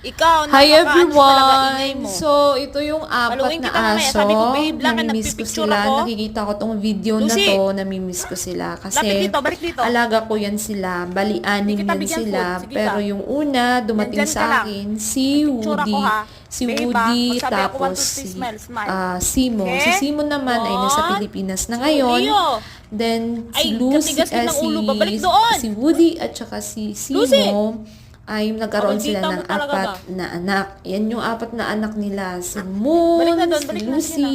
Ikaw, Hi nakakaano talaga ingay everyone! mo. So, ito yung apat Paluin na kita mamaya. aso. Sabi ko, babe lang, Namimiss ko nagpipicture sila. ako. Nakikita ko tong video na Lucy! to. Namimiss ko sila. Lapit Kasi, dito, balik dito. alaga ko yan sila. Bali, anim Hindi kita yan bigyan sila. food. Sige Pero ka. yung una, dumating Nandyan ka sa lang. akin, si Picture ako, Woody. ha? Si Babe, Woody, magsabi ako, 1, 2, tapos 3, si smile, smile. Simo. Okay? Si Simo naman ay nasa 1, Pilipinas na 2, ngayon. iyo. Then, Ay, si Lucy, katigas din ng ulo ba? Balik doon. si Woody at saka si Lucy! Simo ay nagkaroon sila Maldita ng mo talaga apat ba? na anak. Yan yung apat na anak nila. Si Moon, Balik na doon, si balik na, Lucy,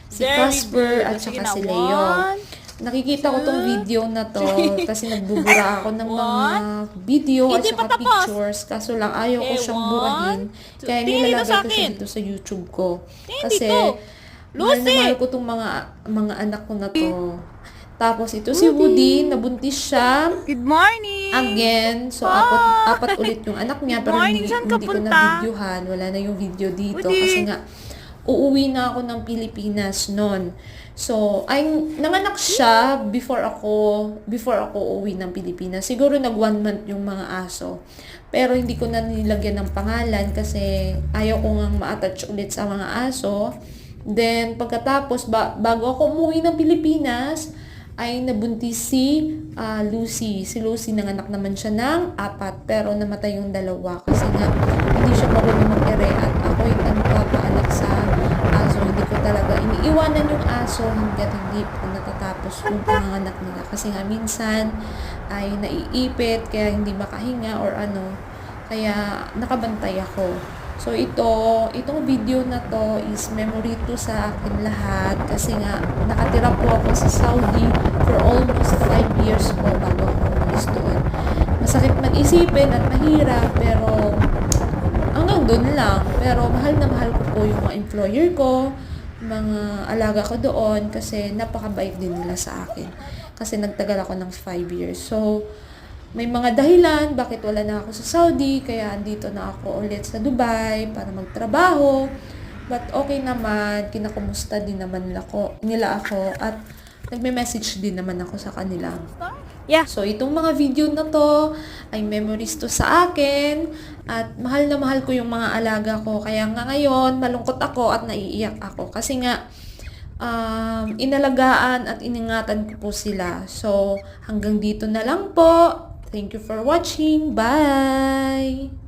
si Very Casper, good. at Sige saka na, si Leo. 1, Nakikita ko tong 2, video na to kasi nagbubura ako ng mga video at Hindi saka pa tapos. pictures. Kaso lang ayaw ko Okay, siyang 1, burahin. 2. Kaya Tingin dito nilalagay sa ko siya akin. dito sa YouTube ko. Tingin Kasi dito. mahal na Lucy! mahal ko tong mga anak ko na to. Tapos ito si Woody, nabuntis siya. Good morning! Again, so apat ulit yung anak niya, pero Morning, hindi, saan ka hindi ko punta? na-videohan. Wala na yung video dito Woody. kasi nga uuwi na ako ng Pilipinas noon. So, ay nanganak siya before ako uuwi ng Pilipinas. Siguro nag 1 month yung mga aso. Pero hindi ko na nilagyan ng pangalan kasi ayaw ko ngang ma-attach ulit sa mga aso. Then, pagkatapos, bago ako umuwi ng Pilipinas, ay nabuntis si Lucy. Si Lucy, nanganak naman siya ng 4, pero namatay yung 2 kasi nga hindi siya marunong mag-ere at ako yung nagpapaanak sa aso. Hindi ko talaga iniiwanan yung aso hanggat hindi po natatapos yung panganganak nila. Kasi nga minsan ay naiipit kaya hindi makahinga or ano. Kaya nakabantay ako. So itong video na to is memory to sa akin lahat kasi nga nakatira po ako sa Saudi for almost 5 years po bago ako umalis doon. Masakit mag-isipin at mahirap pero hanggang doon lang. Pero mahal na mahal ko po yung mga employer ko, mga alaga ko doon kasi napakabait din nila sa akin. Kasi nagtagal ako ng 5 years. So, may mga dahilan bakit wala na ako sa Saudi, kaya andito na ako ulit sa Dubai para magtrabaho. But okay naman, kinakumusta din naman nila ako at nagme-message din naman ako sa kanila. Yeah. So, itong mga video na to ay memories to sa akin at mahal na mahal ko yung mga alaga ko. Kaya nga ngayon, malungkot ako at naiiyak ako kasi nga inalagaan at iningatan ko po sila. So, hanggang dito na lang po. Thank you for watching. Bye!